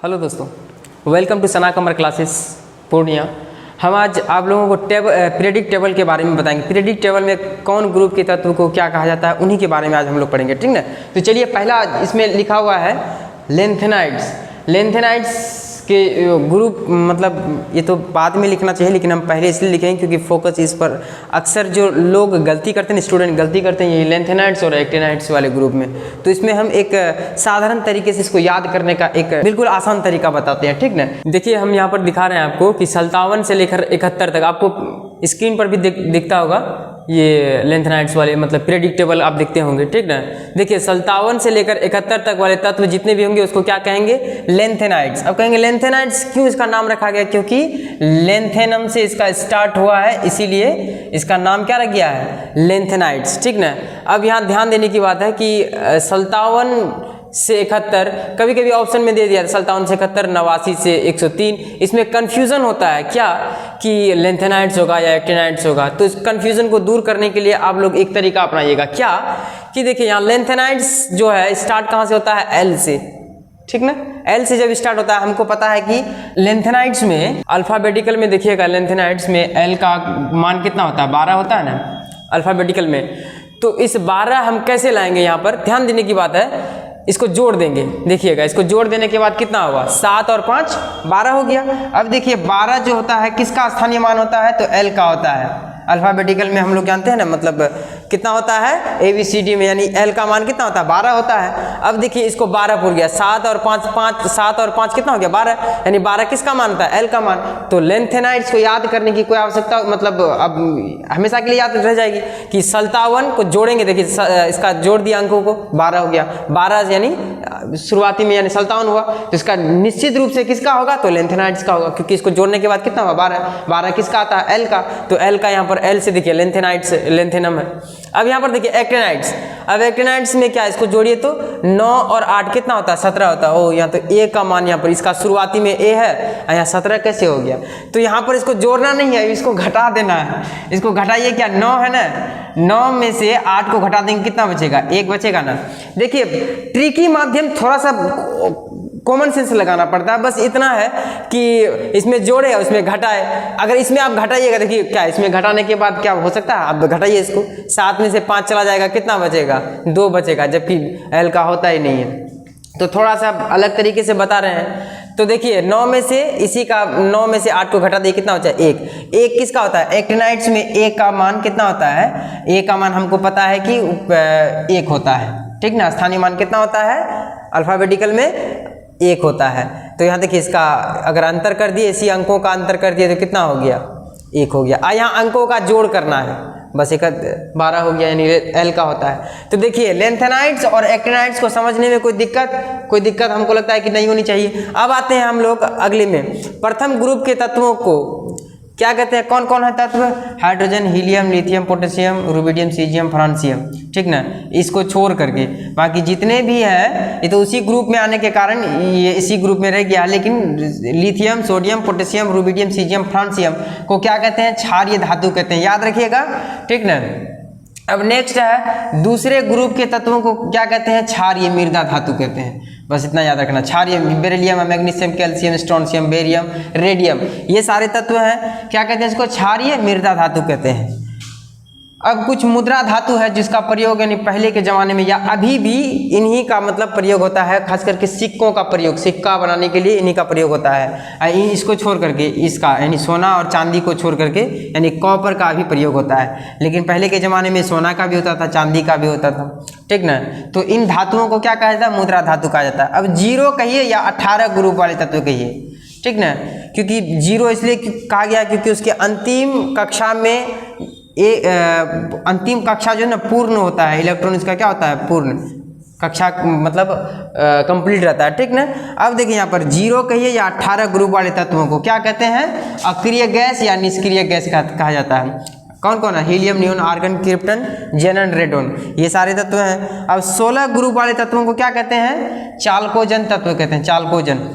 Hello दोस्तों, welcome to Sana Qamar classes Purnia. हम आज आप लोगों को पीरियडिक टेबल के बारे में बताएंगे। पीरियडिक टेबल में कौन ग्रुप के तत्व को क्या कहा जाता है, उन्हीं के बारे में आज हम लोग पढ़ेंगे, ठीक ना। तो चलिए, पहला इसमें लिखा हुआ है लेंथेनाइड्स। लेंथेनाइड्स के ग्रुप मतलब ये तो बाद में लिखना चाहिए, लेकिन हम पहले इसलिए लिखेंगे क्योंकि फोकस इस पर अक्सर जो लोग गलती करते हैं, स्टूडेंट गलती करते हैं, ये लेंथेनाइड्स और एक्टिनाइड्स वाले ग्रुप में। तो इसमें हम एक साधारण तरीके से इसको याद करने का एक बिल्कुल आसान तरीका बताते हैं, ठीक ना। देखिए, हम यहाँ पर दिखा रहे हैं आपको कि 57 से लेकर 71 तक, आपको स्क्रीन पर भी दिखता होगा ये लेंथेनाइड्स वाले मतलब पीरियडिक टेबल आप देखते होंगे, ठीक ना। देखिए, 57 से लेकर 71 तक वाले तत्व जितने भी होंगे उसको क्या कहेंगे? लेंथेनाइड्स। अब कहेंगे लेंथेनाइड्स क्यों इसका नाम रखा गया? क्योंककि लेंथेनम से इसका स्टार्ट हुआ है, इसीलिए इसका नाम क्या रख गया है? लेंथेनाइड्स, ठीक ना। अब यहाँ ध्यान देने की बात है कि 57 से 71, कभी कभी ऑप्शन में दे दिया 57 से 71, 89 से 103। इसमें कन्फ्यूज़न होता है क्या कि लेंथेनाइड्स होगा या एक्टिनाइड्स होगा। तो इस कन्फ्यूज़न को दूर करने के लिए आप लोग एक तरीका अपनाइएगा, क्या कि देखिए, यहाँ लेंथेनाइड्स जो है स्टार्ट कहाँ से होता है? एल से, ठीक ना। एल से जब स्टार्ट होता है, हमको पता है कि लेंथेनाइड्स में अल्फ़ाबेटिकल में देखिएगा, लेंथेनाइड्स में एल का मान कितना होता है? 12 होता है ना अल्फ़ाबेटिकल में। तो इस 12 हम कैसे लाएंगे? यहाँ पर ध्यान देने की बात है, इसको जोड़ देंगे। देखिएगा, इसको जोड़ देने के बाद कितना होगा? 7 और 5 12 हो गया। अब देखिए, 12 जो होता है किसका स्थानीय मान होता है? तो एल का होता है। अल्फ़ाबेटिकल में हम लोग जानते हैं ना, मतलब कितना होता है ABCD में, यानी एल का मान कितना होता है? 12 होता है। अब देखिए, इसको 12 पूर गया, 7 और 5 कितना हो गया? 12, यानी 12 किसका मान होता है? एल का मान। तो लेंथेनाइड्स को याद करने की कोई आवश्यकता मतलब अब हमेशा के लिए याद रह जाएगी कि 57 को जोड़ेंगे। देखिए, इसका जोड़ दिया अंकों को, 12 हो गया। 12 यानी शुरुआती में यानी 57 हुआ, तो इसका निश्चित रूप से किसका होगा? तो लेंथेनाइड्स का होगा, क्योंकि इसको जोड़ने के बाद कितना हुआ? 12। 12 किसका आता है? एल का। तो एल का यहाँ पर एल से देखिए लेंथेनाइड्स, लेंथेनम है। अब यहाँ पर देखिए एक्टिनाइड्स। अब एक्टिनाइड्स में क्या, इसको जोड़िए तो 9 और 8 कितना होता है? 17 होता है। ओ, यहाँ तो ए का मान यहाँ पर इसका शुरुआती में ए है, यहाँ 17 कैसे हो गया? तो यहाँ पर इसको जोड़ना नहीं है, इसको घटा देना है। इसको घटाइए, क्या 9 है ना, 9 में से 8 को घटा देंगे, कितना बचेगा? 1 बचेगा ना। देखिए, ट्रिकी माध्यम थोड़ा सा कॉमन सेंस लगाना पड़ता है, बस इतना है कि इसमें जोड़े और इसमें घटाए। अगर इसमें आप घटाइएगा, देखिए क्या इसमें घटाने के बाद क्या हो सकता है? आप घटाइए इसको, 7 में से 5 चला जाएगा, कितना बचेगा? 2 बचेगा, जबकि एल का होता ही नहीं है। तो थोड़ा सा अलग तरीके से बता रहे हैं। तो देखिए, 9 में से इसी का 9 में से 8 को घटा दिए, कितना होता है? 1। 1 किसका होता है? एक्टिनाइड्स में ए का मान कितना होता है? ए का मान हमको पता है कि 1 होता है, ठीक ना। स्थानीय मान कितना होता है? अल्फ़ाबेटिकल में 1 होता है। तो यहाँ देखिए, इसका अगर अंतर कर दिए, इसी अंकों का अंतर कर दिए तो कितना हो गया? 1 हो गया। यहाँ अंकों का जोड़ करना है, बस 12 हो गया, यानी एल का होता है। तो देखिए, लेंथेनाइड्स और एक्टिनाइड्स को समझने में कोई दिक्कत हमको लगता है कि नहीं होनी चाहिए। अब आते हैं हम लोग अगले में। प्रथम ग्रुप के तत्वों को क्या कहते हैं? कौन कौन है तत्व? Hydrogen, helium, lithium, potassium, rubidium, caesium, francium, ठीक ना। इसको छोड़ करके बाकी जितने भी हैं ये तो उसी ग्रुप में आने के कारण ये इसी ग्रुप में रह गया। लेकिन lithium, sodium, potassium, rubidium, caesium, francium को क्या कहते हैं? क्षारीय धातु कहते हैं, याद रखिएगा, ठीक ना। अब नेक्स्ट है, दूसरे ग्रुप के तत्वों को क्या कहते हैं? क्षारीय मृदा धातु कहते हैं। बस इतना याद रखना। क्षारीय beryllium, magnesium, calcium, strontium, barium, radium, ये सारे तत्व हैं, क्या कहते हैं? इसको क्षारीय मृदा धातु कहते हैं। अब कुछ मुद्रा धातु है जिसका प्रयोग यानी पहले के ज़माने में या अभी भी इन्हीं का मतलब प्रयोग होता है, खास करके सिक्कों का प्रयोग, सिक्का बनाने के लिए इन्हीं का प्रयोग होता है। इसको छोड़ करके इसका यानी सोना और चांदी को छोड़ करके यानी कॉपर का भी प्रयोग होता है। लेकिन पहले के ज़माने में सोना का भी होता था, चांदी का भी होता था, ठीक ना। तो इन धातुओं को क्या कहा जाता है? मुद्रा धातु कहा जाता है। अब 0 कहिए या 18 ग्रुप वाले तत्व कहिए, ठीक ना। क्योंकि 0 इसलिए कहा गया क्योंकि उसके अंतिम कक्षा में अंतिम कक्षा जो है ना पूर्ण होता है, इलेक्ट्रॉन इसका क्या होता है? पूर्ण कक्षा, मतलब कंप्लीट रहता है, ठीक ना। अब देखिए, यहाँ पर 0 कहिए या 18 ग्रुप वाले तत्वों को क्या कहते हैं? अक्रिय गैस या निष्क्रिय गैस कहा जाता है। कौन कौन है? Helium, neon, argon, krypton, जेनन, radon, ये सारे तत्व हैं। अब 16 ग्रुप वाले तत्वों को क्या कहते हैं? चालकोजन तत्व कहते हैं, चालकोजन।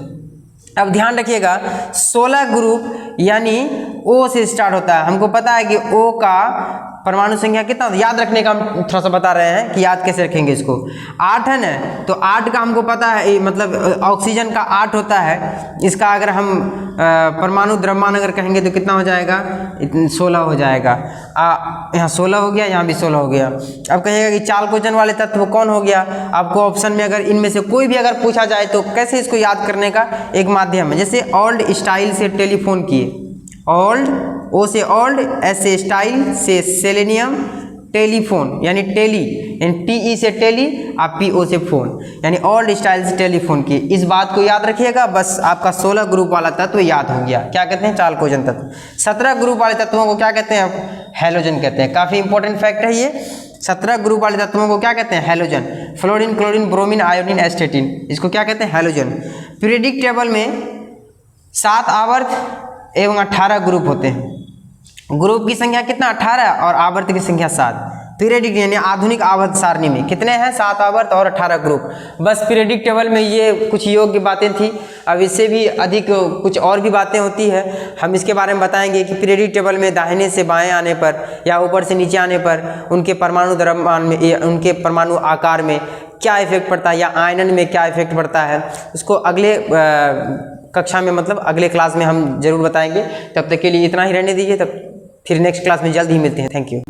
अब ध्यान रखिएगा, 16 ग्रुप यानी O से स्टार्ट होता है। हमको पता है कि O का परमाणु संख्या कितना, याद रखने का हम थोड़ा सा बता रहे हैं कि याद कैसे रखेंगे इसको। 8 है ना, तो 8 का हमको पता है, मतलब ऑक्सीजन का 8 होता है। इसका अगर हम परमाणु द्रव्यमान अगर कहेंगे तो कितना हो जाएगा, 16 हो जाएगा। यहाँ 16 हो गया, यहाँ भी 16 हो गया। अब कहेगा कि चालकोजन वाले तत्व कौन हो गया, आपको ऑप्शन में अगर इनमें से कोई भी अगर पूछा जाए तो कैसे इसको याद करने का एक माध्यम है, जैसे ओल्ड स्टाइल से टेलीफोन किए, ओल्ड, ओ से ओल्ड, एस से स्टाइल, से सेलेनियम, टेलीफोन यानी टेली, यानी टी ई से टेली, आप पी ओ से फोन, यानी ओल्ड स्टाइल से टेलीफोन किए। इस बात को याद रखिएगा, बस आपका 16 ग्रुप वाला तत्व याद हो गया। क्या कहते हैं, चालकोजन तत्व। 17 ग्रुप वाले तत्वों को क्या कहते हैं, हैलोजन कहते हैं। काफ़ी इंपॉर्टेंट फैक्ट है ये। 17 ग्रुप वाले तत्वों को क्या कहते हैं, halogen. Fluorine, chlorine, bromine, iodine, एस्टेटिन, इसको क्या कहते हैं, हैलोजन। पीरियडिक टेबल में 7 आवर्त एवं 18 ग्रुप होते हैं। ग्रुप की संख्या कितना, 18, और आवर्त की संख्या 7। पीरियडिक यानी आधुनिक आवर्त सारणी में कितने हैं, 7 आवर्त और 18 ग्रुप। बस पीरियडिक टेबल में ये कुछ योग्य बातें थी। अब इससे भी अधिक कुछ और भी बातें होती है, हम इसके बारे में बताएंगे कि पीरियडिक टेबल में दाहिने से बाएं आने पर या ऊपर से नीचे आने पर उनके परमाणु द्रव्यमान में, उनके परमाणु आकार में क्या इफेक्ट पड़ता है, या आयनन में क्या इफेक्ट पड़ता है, उसको अगले कक्षा में, मतलब अगले क्लास में हम जरूर बताएंगे। तब तक के लिए इतना ही रहने दीजिए, तब फिर नेक्स्ट क्लास में जल्द ही मिलते हैं। Thank you.